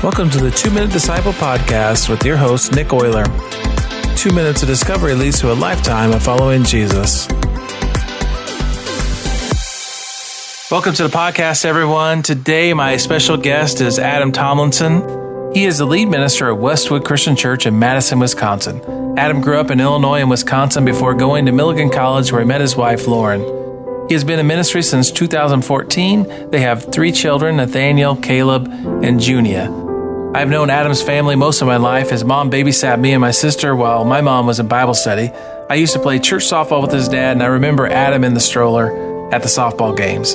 Welcome to the 2-Minute Disciple Podcast with your host, Nick Euler. 2 minutes of discovery leads to a lifetime of following Jesus. Welcome to the podcast, everyone. Today, my special guest is Adam Tomlinson. He is the lead minister at Westwood Christian Church in Madison, Wisconsin. Adam grew up in Illinois and Wisconsin before going to Milligan College, where he met his wife, Lauren. He has been in ministry since 2014. They have 3 children, Nathanael, Caleb, and Junia. I've known Adam's family most of my life. His mom babysat me and my sister while my mom was in Bible study. I used to play church softball with his dad, and I remember Adam in the stroller at the softball games.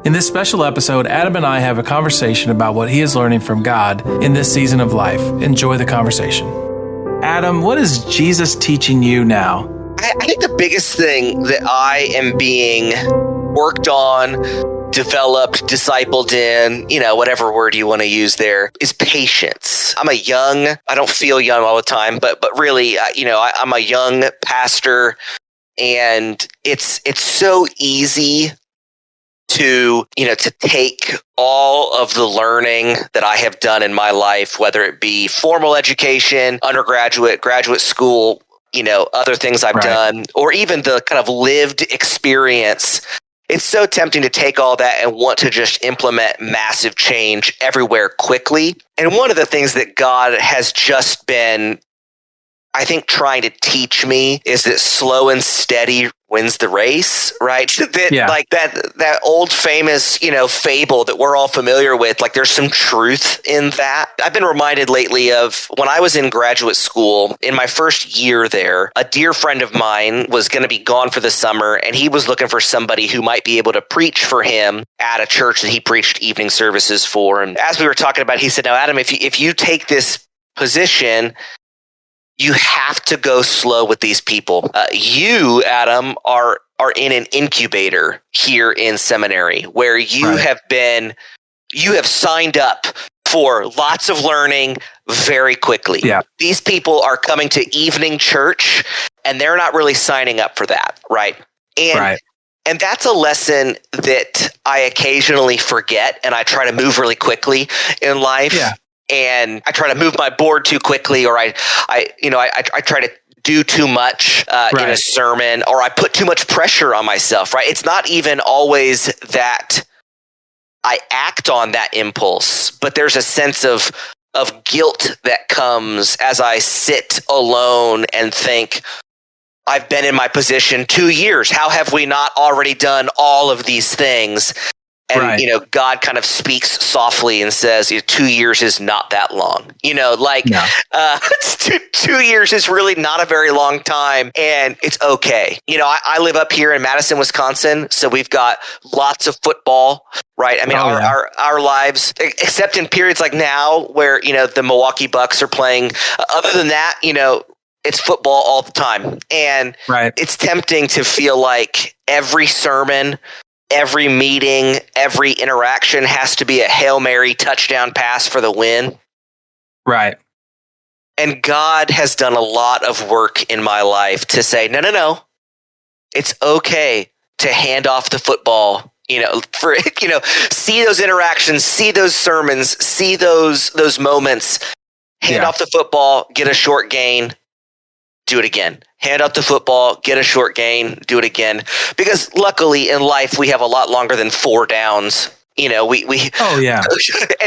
In this special episode, Adam and I have a conversation about what he is learning from God in this season of life. Enjoy the conversation. Adam, what is Jesus teaching you now? I think the biggest thing that I am being worked on, developed, discipled in, whatever word you want to use there, is patience. I don't feel young all the time, but really, I'm a young pastor, and it's so easy to take all of the learning that I have done in my life, whether it be formal education, undergraduate, graduate school, other things I've done, or even the kind of lived experience. It's so tempting to take all that and want to just implement massive change everywhere quickly. And one of the things that God has just been, I think, trying to teach me is that slow and steady wins the race, right? Like that old famous, fable that we're all familiar with, like there's some truth in that. I've been reminded lately of when I was in graduate school, in my first year there, a dear friend of mine was going to be gone for the summer, and he was looking for somebody who might be able to preach for him at a church that he preached evening services for. And as we were talking about, he said, "Now, Adam, if you take this position, you have to go slow with these people. You, Adam, are in an incubator here in seminary where you have signed up for lots of learning very quickly. Yeah. These people are coming to evening church, and they're not really signing up for that, right? And that's a lesson that I occasionally forget, and I try to move really quickly in life. Yeah. And I try to move my board too quickly, or I try to do too much in a sermon, or I put too much pressure on myself, right? It's not even always that I act on that impulse, but there's a sense of guilt that comes as I sit alone and think, I've been in my position 2 years. How have we not already done all of these things? And, God kind of speaks softly and says, 2 years is not that long. 2 years is really not a very long time, and it's okay. I live up here in Madison, Wisconsin, so we've got lots of football, right? I mean, our lives, except in periods like now where, the Milwaukee Bucks are playing. Other than that, it's football all the time. And it's tempting to feel like every sermon, every meeting, every interaction has to be a Hail Mary touchdown pass for the win. Right. And God has done a lot of work in my life to say, no. It's okay to hand off the football, see those interactions, see those sermons, see those moments, hand off the football, get a short gain, do it again. Hand up the football, get a short gain, do it again. Because luckily in life, we have a lot longer than 4 downs. And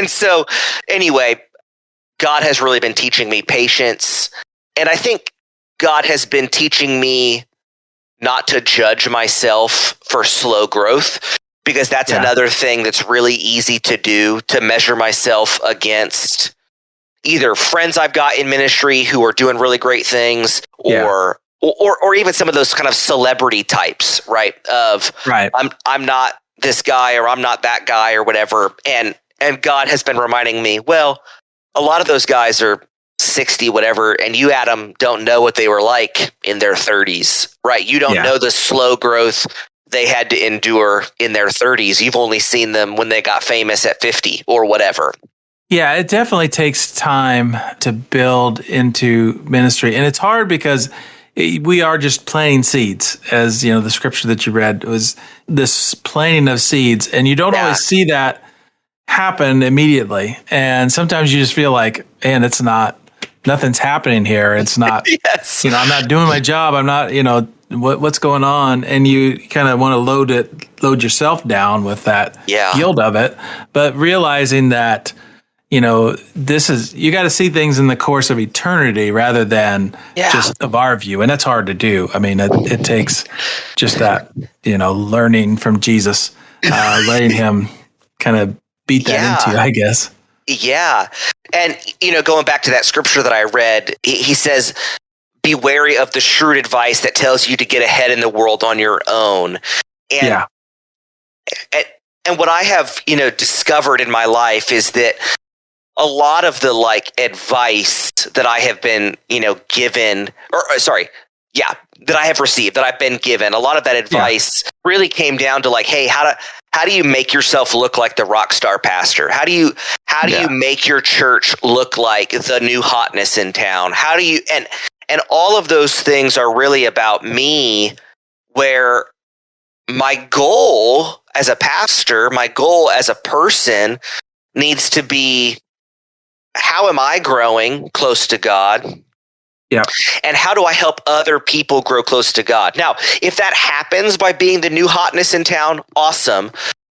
so anyway, God has really been teaching me patience. And I think God has been teaching me not to judge myself for slow growth, because that's another thing that's really easy to do, to measure myself against either friends I've got in ministry who are doing really great things, or even some of those kind of celebrity types, right? I'm not this guy, or I'm not that guy, or whatever. And God has been reminding me, well, a lot of those guys are 60, whatever, and you, Adam, don't know what they were like in their 30s, right? You don't know the slow growth they had to endure in their 30s. You've only seen them when they got famous at 50 or whatever. Yeah, it definitely takes time to build into ministry. And it's hard because we are just planting seeds, as you know, the scripture that you read was this planting of seeds. And you don't always see that happen immediately. And sometimes you just feel like, man, nothing's happening here. It's not, Yes. I'm not doing my job. I'm not, what's going on? And you kind of want to load yourself down with that guilt of it. But realizing that, you got to see things in the course of eternity rather than just of our view. And that's hard to do. I mean, it takes just that, learning from Jesus, letting him kind of beat that into you, I guess. Yeah. And, going back to that scripture that I read, he says, be wary of the shrewd advice that tells you to get ahead in the world on your own. And, and what I have, discovered in my life is that a lot of the advice that I have been, given, that I have received, that I've been given, a lot of that advice really came down to hey, how do you make yourself look like the rock star pastor? How do you make your church look like the new hotness in town? How do you, and all of those things are really about me, where my goal as a pastor, my goal as a person needs to be, how am I growing close to God? Yeah. And how do I help other people grow close to God? Now, if that happens by being the new hotness in town, awesome.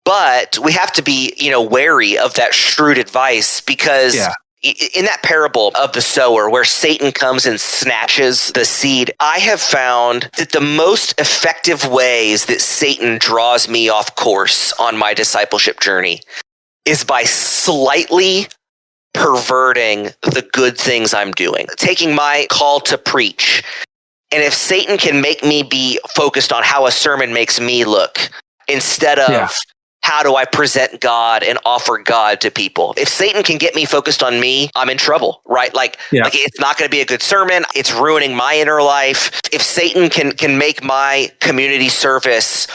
But we have to be, wary of that shrewd advice, because in that parable of the sower where Satan comes and snatches the seed, I have found that the most effective ways that Satan draws me off course on my discipleship journey is by slightly perverting the good things I'm doing, taking my call to preach. And if Satan can make me be focused on how a sermon makes me look instead of how do I present God and offer God to people, if Satan can get me focused on me, I'm in trouble, right? It's not going to be a good sermon. It's ruining my inner life. If Satan can make my community service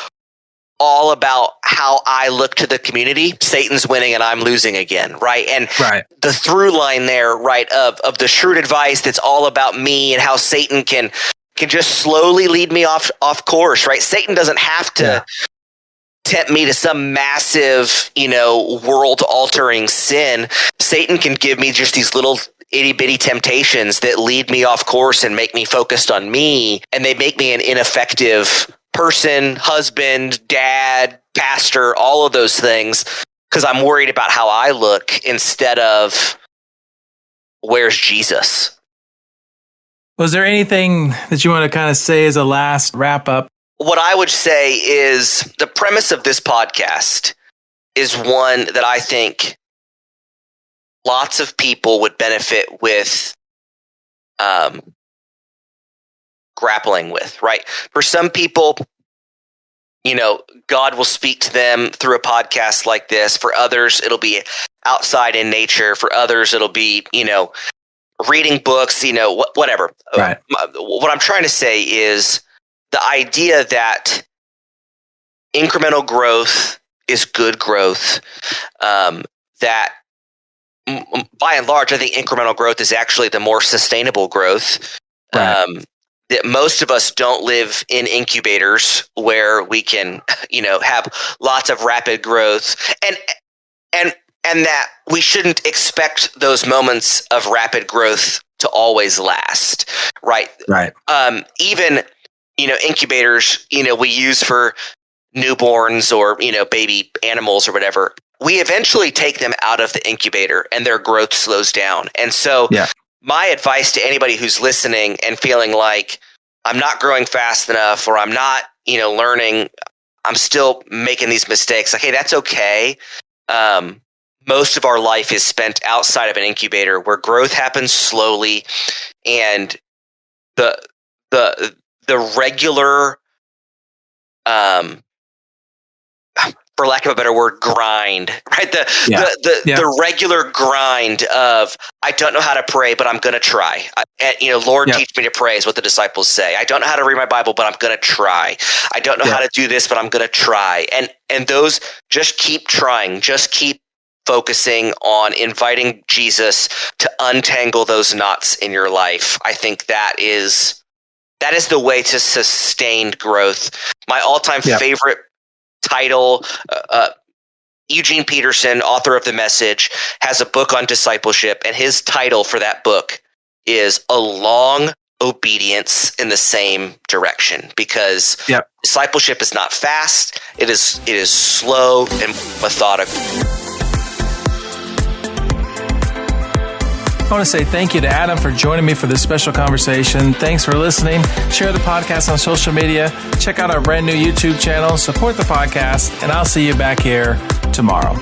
all about how I look to the community, Satan's winning and I'm losing again, right? And the through line there, right, of the shrewd advice that's all about me and how Satan can just slowly lead me off course, right? Satan doesn't have to tempt me to some massive, world-altering sin. Satan can give me just these little itty-bitty temptations that lead me off course and make me focused on me, and they make me an ineffective person, husband, dad, pastor, all of those things, because I'm worried about how I look instead of where's Jesus. Was there anything that you want to kind of say as a last wrap up? What I would say is the premise of this podcast is one that I think lots of people would benefit with grappling with, right? For some people, God will speak to them through a podcast like this. For others, it'll be outside in nature. For others, it'll be, reading books, whatever. Right. What I'm trying to say is the idea that incremental growth is good growth, that by and large, I think incremental growth is actually the more sustainable growth. Right. That most of us don't live in incubators where we can, have lots of rapid growth, and that we shouldn't expect those moments of rapid growth to always last, right? Right. Even, incubators, we use for newborns or, baby animals or whatever. We eventually take them out of the incubator and their growth slows down. And so my advice to anybody who's listening and feeling like I'm not growing fast enough, or I'm not, learning, I'm still making these mistakes. Hey, that's okay. Most of our life is spent outside of an incubator where growth happens slowly, and the regular, for lack of a better word, grind, right? The regular grind of, I don't know how to pray, but I'm going to try. Lord, teach me to pray is what the disciples say. I don't know how to read my Bible, but I'm going to try. I don't know how to do this, but I'm going to try. And those, just keep trying, just keep focusing on inviting Jesus to untangle those knots in your life. I think that is the way to sustained growth. My all-time favorite title Eugene Peterson, author of The Message, has a book on discipleship, and his title for that book is A Long Obedience in the Same Direction, because discipleship is not fast. It is slow and methodical. I want to say thank you to Adam for joining me for this special conversation. Thanks for listening. Share the podcast on social media. Check out our brand new YouTube channel. Support the podcast, and I'll see you back here tomorrow.